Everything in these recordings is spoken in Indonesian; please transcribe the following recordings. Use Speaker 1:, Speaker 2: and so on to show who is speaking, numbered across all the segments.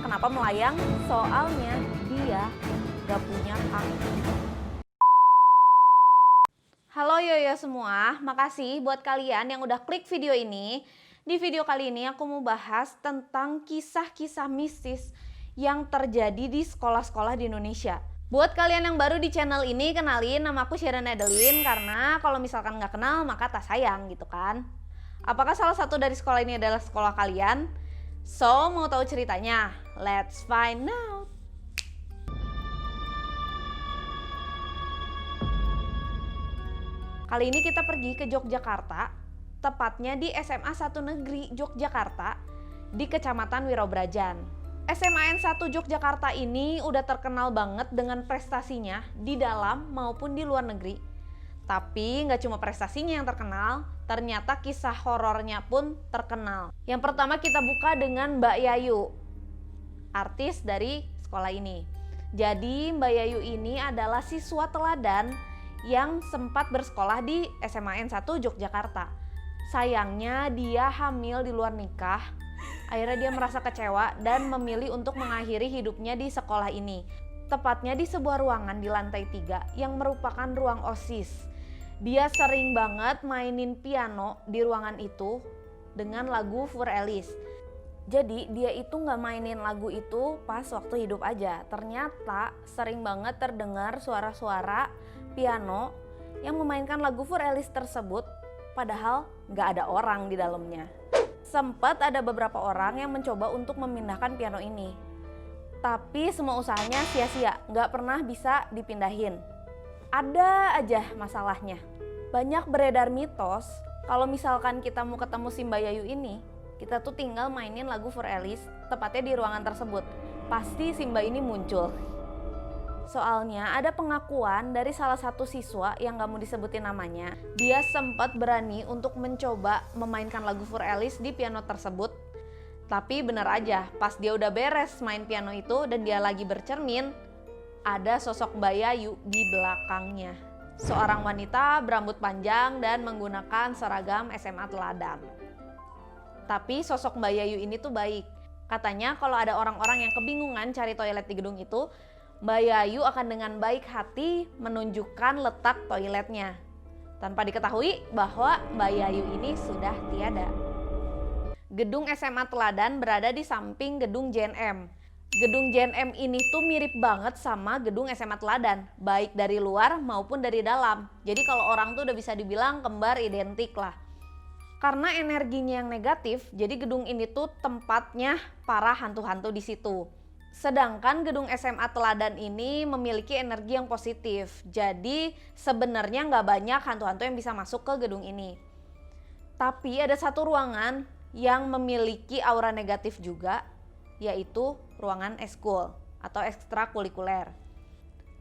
Speaker 1: kenapa melayang? Soalnya dia gak punya kaki. Halo Yoyo semua, makasih buat kalian yang udah klik video ini. Di video kali ini aku mau bahas tentang kisah-kisah mistis yang terjadi di sekolah-sekolah di Indonesia. Buat kalian yang baru di channel ini, kenalin, nama aku Sharon Adeline. Karena kalau misalkan nggak kenal maka tak sayang gitu kan. Apakah salah satu dari sekolah ini adalah sekolah kalian? So, mau tahu ceritanya? Let's find out. Kali ini kita pergi ke Yogyakarta, tepatnya di SMA 1 Negeri Yogyakarta di Kecamatan Wirobrajan. SMA N1 Yogyakarta ini udah terkenal banget dengan prestasinya di dalam maupun di luar negeri. Tapi nggak cuma prestasinya yang terkenal, ternyata kisah horornya pun terkenal. Yang pertama kita buka dengan Mbak Yayu, artis dari sekolah ini. Jadi Mbak Yayu ini adalah siswa teladan yang sempat bersekolah di SMA N1 Yogyakarta. Sayangnya dia hamil di luar nikah. Akhirnya dia merasa kecewa dan memilih untuk mengakhiri hidupnya di sekolah ini. Tepatnya di sebuah ruangan di lantai 3 yang merupakan ruang OSIS. Dia sering banget mainin piano di ruangan itu dengan lagu Fur Ellis. Jadi dia itu nggak mainin lagu itu pas waktu hidup aja. Ternyata sering banget terdengar suara-suara piano yang memainkan lagu Fur Ellis tersebut, padahal nggak ada orang di dalamnya. Sempat ada beberapa orang yang mencoba untuk memindahkan piano ini, tapi semua usahanya sia-sia, nggak pernah bisa dipindahin. Ada aja masalahnya. Banyak beredar mitos kalau misalkan kita mau ketemu si Mbak Yayu ini, kita tuh tinggal mainin lagu Fur Ellis, tepatnya di ruangan tersebut. Pasti si Mbak ini muncul. Soalnya ada pengakuan dari salah satu siswa yang gak mau disebutin namanya. Dia sempat berani untuk mencoba memainkan lagu Fur Ellis di piano tersebut. Tapi bener aja, pas dia udah beres main piano itu dan dia lagi bercermin, ada sosok Mbak Yayu di belakangnya. Seorang wanita berambut panjang dan menggunakan seragam SMA teladan. Tapi sosok Mbak Yayu ini tuh baik. Katanya kalau ada orang-orang yang kebingungan cari toilet di gedung itu, Mbak Yayu akan dengan baik hati menunjukkan letak toiletnya. Tanpa diketahui bahwa Mbak Yayu ini sudah tiada. Gedung SMA Teladan berada di samping gedung JNM. Gedung JNM ini tuh mirip banget sama gedung SMA Teladan, baik dari luar maupun dari dalam. Jadi kalau orang tuh udah bisa dibilang kembar identik lah. Karena energinya yang negatif, jadi gedung ini tuh tempatnya para hantu-hantu di situ. Sedangkan gedung SMA Teladan ini memiliki energi yang positif. Jadi sebenarnya nggak banyak hantu-hantu yang bisa masuk ke gedung ini. Tapi ada satu ruangan yang memiliki aura negatif juga, yaitu ruangan eskul atau ekstrakurikuler.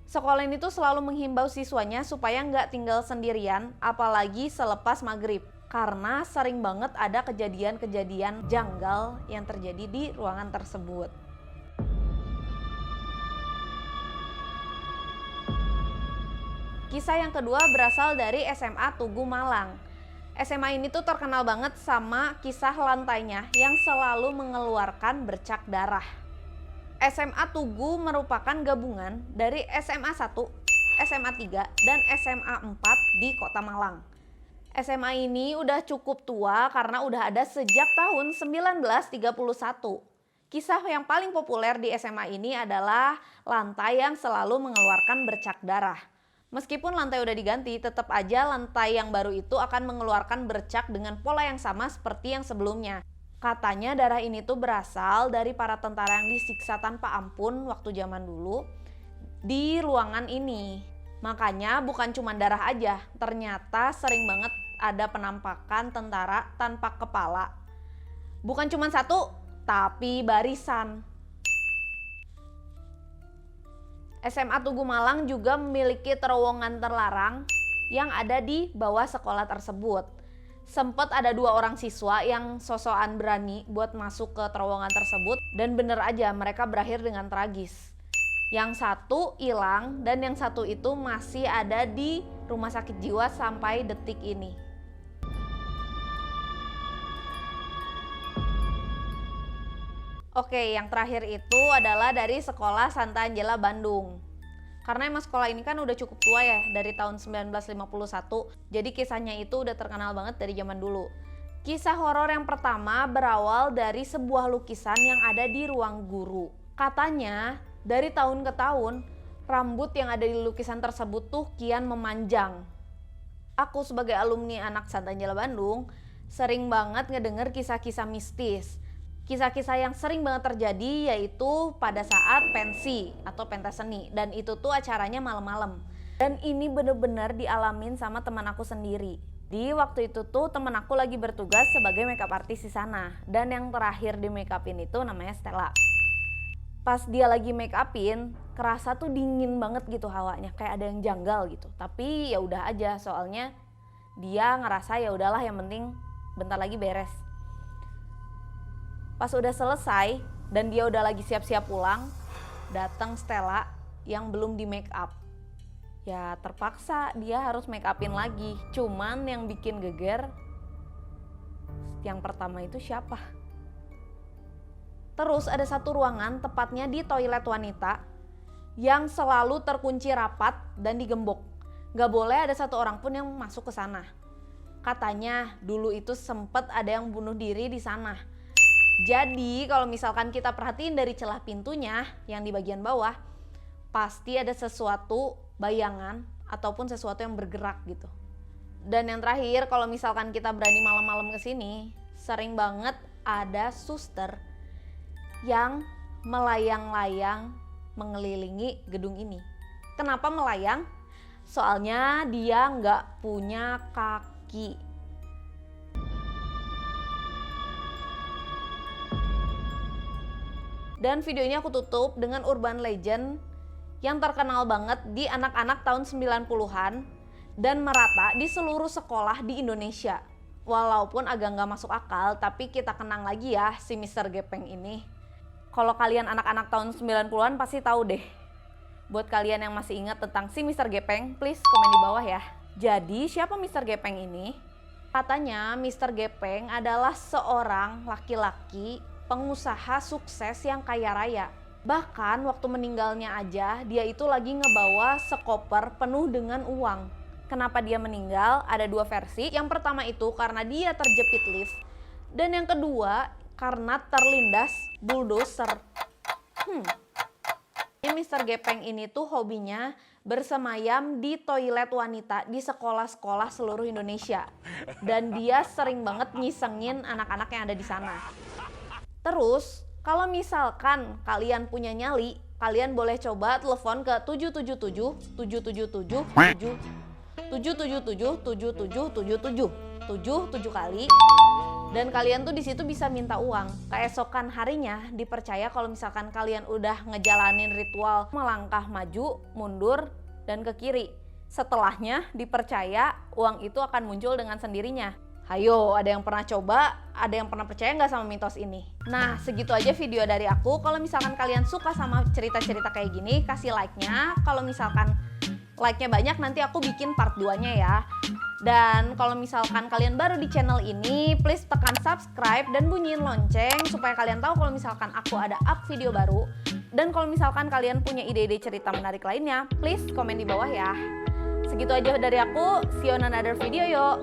Speaker 1: Sekolah ini tuh selalu menghimbau siswanya supaya nggak tinggal sendirian, apalagi selepas maghrib. Karena sering banget ada kejadian-kejadian janggal yang terjadi di ruangan tersebut. Kisah yang kedua berasal dari SMA Tugu Malang. SMA ini tuh terkenal banget sama kisah lantainya yang selalu mengeluarkan bercak darah. SMA Tugu merupakan gabungan dari SMA 1, SMA 3, dan SMA 4 di Kota Malang. SMA ini udah cukup tua karena udah ada sejak tahun 1931. Kisah yang paling populer di SMA ini adalah lantai yang selalu mengeluarkan bercak darah. Meskipun lantai udah diganti, tetap aja lantai yang baru itu akan mengeluarkan bercak dengan pola yang sama seperti yang sebelumnya. Katanya darah ini tuh berasal dari para tentara yang disiksa tanpa ampun waktu zaman dulu di ruangan ini. Makanya bukan cuma darah aja, ternyata sering banget ada penampakan tentara tanpa kepala. Bukan cuma satu, tapi barisan. SMA Tugu Malang juga memiliki terowongan terlarang yang ada di bawah sekolah tersebut. Sempat ada 2 orang siswa yang sosokan berani buat masuk ke terowongan tersebut dan bener aja mereka berakhir dengan tragis. Yang satu hilang dan yang satu itu masih ada di rumah sakit jiwa sampai detik ini. Oke, yang terakhir itu adalah dari sekolah Santa Angela Bandung. Karena emang sekolah ini kan udah cukup tua ya, dari tahun 1951. Jadi kisahnya itu udah terkenal banget dari zaman dulu. Kisah horor yang pertama berawal dari sebuah lukisan yang ada di ruang guru. Katanya dari tahun ke tahun, rambut yang ada di lukisan tersebut tuh kian memanjang. Aku sebagai alumni anak Santa Angela Bandung, sering banget ngedenger kisah-kisah mistis. Kisah-kisah yang sering banget terjadi yaitu pada saat pensi atau pentas seni, dan itu tuh acaranya malam-malam. Dan ini bener-bener dialamin sama teman aku sendiri. Di waktu itu tuh temen aku lagi bertugas sebagai makeup artist di sana, dan yang terakhir di make upin itu namanya Stella. Pas dia lagi make upin, kerasa tuh dingin banget gitu hawanya, kayak ada yang janggal gitu. Tapi ya udah aja, soalnya dia ngerasa ya udahlah, yang penting bentar lagi beres. Pas udah selesai dan dia udah lagi siap-siap pulang, datang Stella yang belum di make up. Ya terpaksa dia harus make upin lagi. Cuman yang bikin geger, yang pertama itu siapa? Terus ada satu ruangan, tepatnya di toilet wanita, yang selalu terkunci rapat dan digembok. Gak boleh ada satu orang pun yang masuk ke sana. Katanya dulu itu sempet ada yang bunuh diri di sana. Jadi kalau misalkan kita perhatiin dari celah pintunya yang di bagian bawah, pasti ada sesuatu bayangan ataupun sesuatu yang bergerak gitu. Dan yang terakhir, kalau misalkan kita berani malam-malam kesini, sering banget ada suster yang melayang-layang mengelilingi gedung ini. Kenapa melayang? Soalnya dia nggak punya kaki. Dan video ini aku tutup dengan urban legend yang terkenal banget di anak-anak tahun 90-an dan merata di seluruh sekolah di Indonesia. Walaupun agak nggak masuk akal, tapi kita kenang lagi ya si Mr. Gepeng ini. Kalau kalian anak-anak tahun 90-an pasti tahu deh. Buat kalian yang masih ingat tentang si Mr. Gepeng, please komen di bawah ya. Jadi siapa Mr. Gepeng ini? Katanya Mr. Gepeng adalah seorang laki-laki pengusaha sukses yang kaya raya. Bahkan waktu meninggalnya aja, dia itu lagi ngebawa sekoper penuh dengan uang. Kenapa dia meninggal? Ada dua versi. Yang pertama itu karena dia terjepit lift. Dan yang kedua karena terlindas bulldozer. Ini Mr. Gepeng ini tuh hobinya bersemayam di toilet wanita di sekolah-sekolah seluruh Indonesia. Dan dia sering banget nyisengin anak-anak yang ada di sana. Terus, kalau misalkan kalian punya nyali, kalian boleh coba telepon ke 777 777 7 kali. Dan kalian tuh di situ bisa minta uang. Keesokan harinya dipercaya kalau misalkan kalian udah ngejalanin ritual melangkah maju, mundur, dan ke kiri. Setelahnya dipercaya uang itu akan muncul dengan sendirinya. Hayo, ada yang pernah coba, ada yang pernah percaya nggak sama mitos ini? Nah, segitu aja video dari aku. Kalau misalkan kalian suka sama cerita-cerita kayak gini, kasih like-nya. Kalau misalkan like-nya banyak, nanti aku bikin part 2-nya ya. Dan kalau misalkan kalian baru di channel ini, please tekan subscribe dan bunyiin lonceng supaya kalian tahu kalau misalkan aku ada up video baru. Dan kalau misalkan kalian punya ide-ide cerita menarik lainnya, please komen di bawah ya. Segitu aja dari aku, see you on another video yuk.